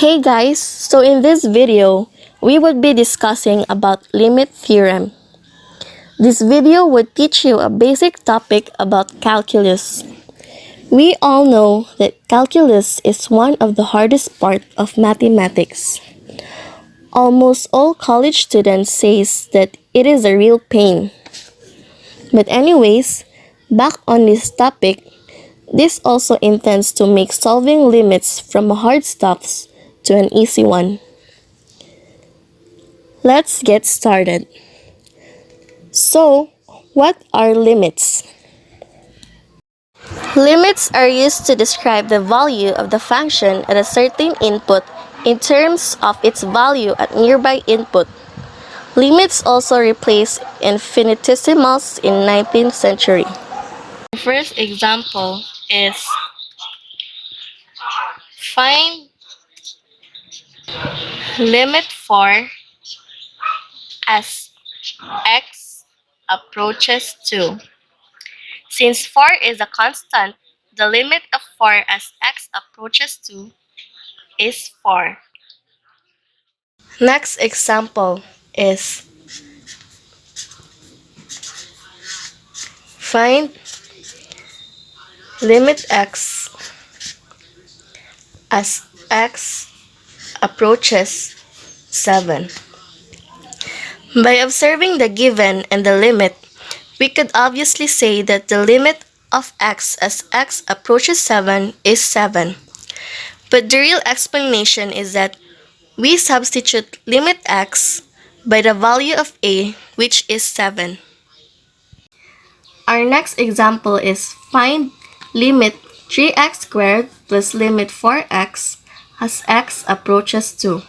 Hey guys, so in this video, we would be discussing about limit theorem. This video would teach you a basic topic about calculus. We all know that calculus is one of the hardest part of mathematics. Almost all college students says that it is a real pain. But anyways, back on this topic, this also intends to make solving limits from hard stuffs to an easy one. Let's get started. So, what are limits? Limits are used to describe the value of the function at a certain input in terms of its value at nearby input. Limits also replaced infinitesimals in 19th century. The first example is find limit for as x approaches 2. Since 4 is a constant, the limit of 4 as x approaches 2 is 4. Next example is find limit x as x approaches 7. By observing the given and the limit, we could obviously say that the limit of x as x approaches 7 is 7. But the real explanation is that we substitute limit x by the value of a, which is 7. Our next example is find limit 3x squared plus limit 4x as x approaches 2.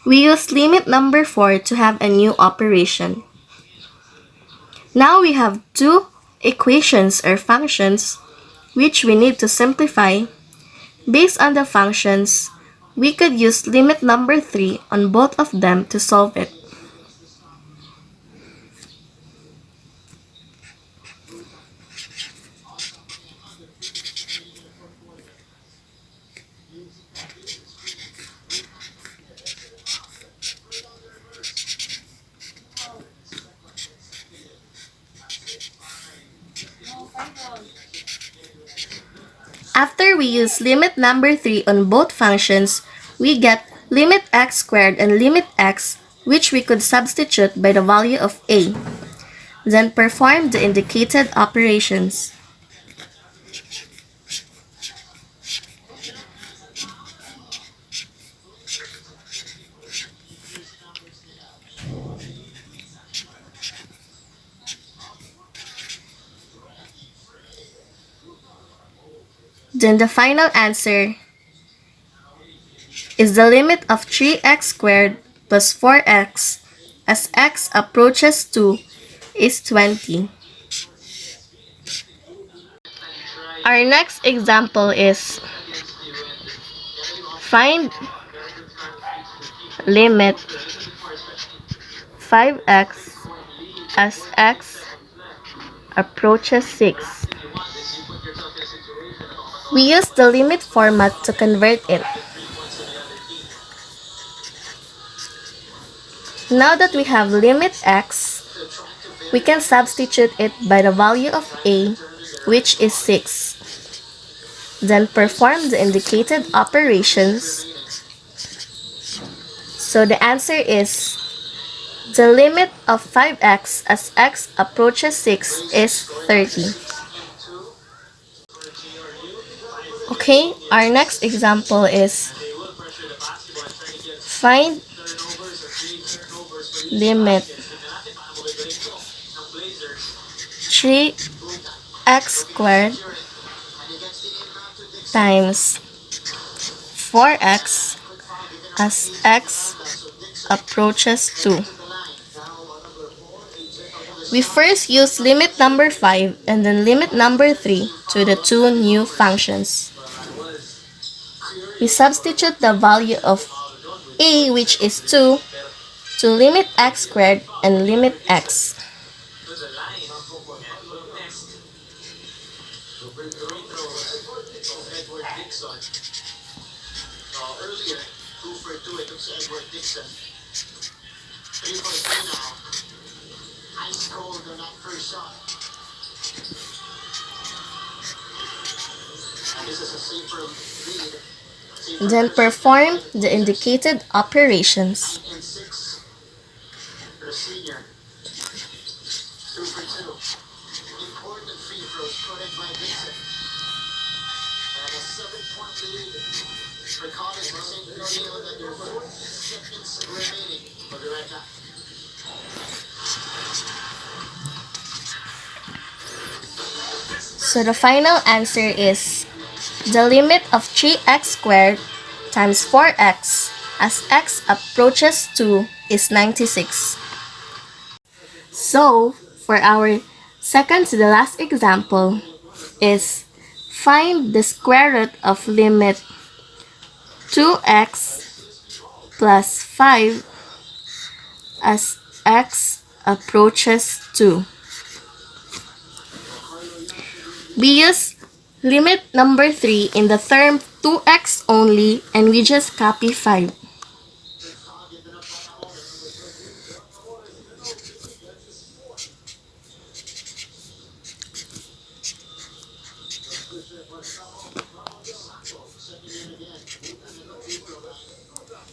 We use limit number 4 to have a new operation. Now we have two equations or functions which we need to simplify. Based on the functions, we could use limit number 3 on both of them to solve it. After we use limit number 3 on both functions, we get limit x squared and limit x, which we could substitute by the value of a. Then perform the indicated operations. Then the final answer is the limit of 3x squared plus 4x as x approaches 2 is 20. Our next example is find limit 5x as x approaches 6. We use the limit format to convert it. Now that we have limit x, we can substitute it by the value of a, which is 6. Then perform the indicated operations. So the answer is the limit of 5x as x approaches 6 is 30. Okay, our next example is find limit 3x squared times 4x as x approaches 2. We first use limit number 5 and then limit number 3 to the two new functions. We substitute the value of a, which is 2, to limit x squared and limit x. Then perform the indicated operations. So the final answer is the limit of 3x squared times 4x as x approaches 2 is 96. So, for our second to the last example is find the square root of limit 2x plus 5 as x approaches 2. We use limit number 3 in the term 2x only and we just copy 5.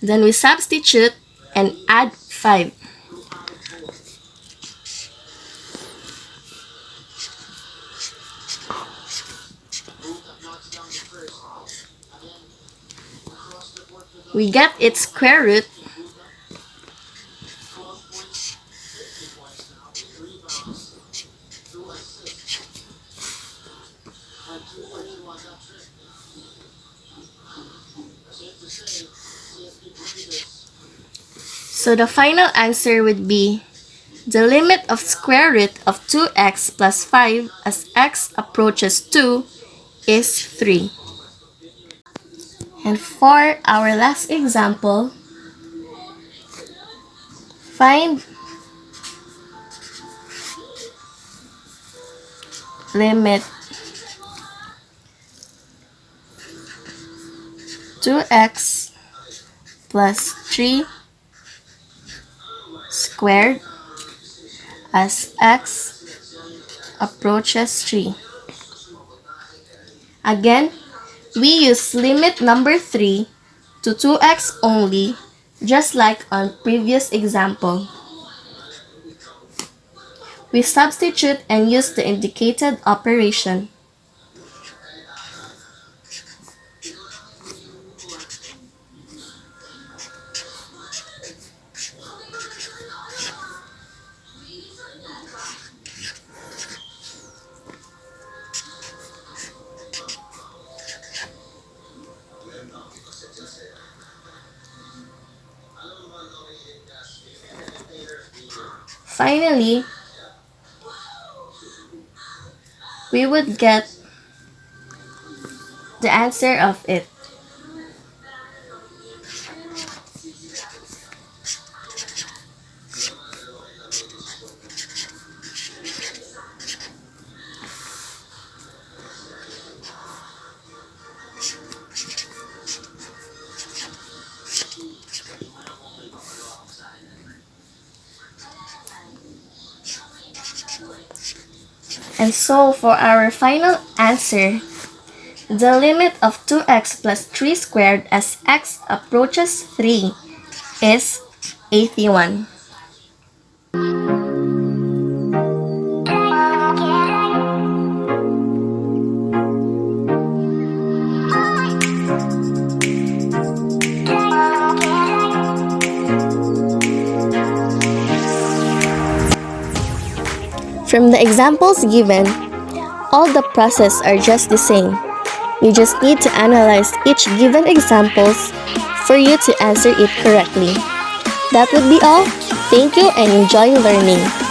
Then we substitute and add 5. We get its square root. So the final answer would be the limit of square root of 2x plus 5 as x approaches 2 is 3. And for our last example, find limit 2x plus 3 squared as x approaches 3. Again, we use limit number 3 to 2x only, just like on previous example. We substitute and use the indicated operation. Finally, we would get the answer of it. And so for our final answer, the limit of 2x plus 3 squared as x approaches 3 is 81. From the examples given, all the processes are just the same. You just need to analyze each given examples for you to answer it correctly. That would be all. Thank you and enjoy learning.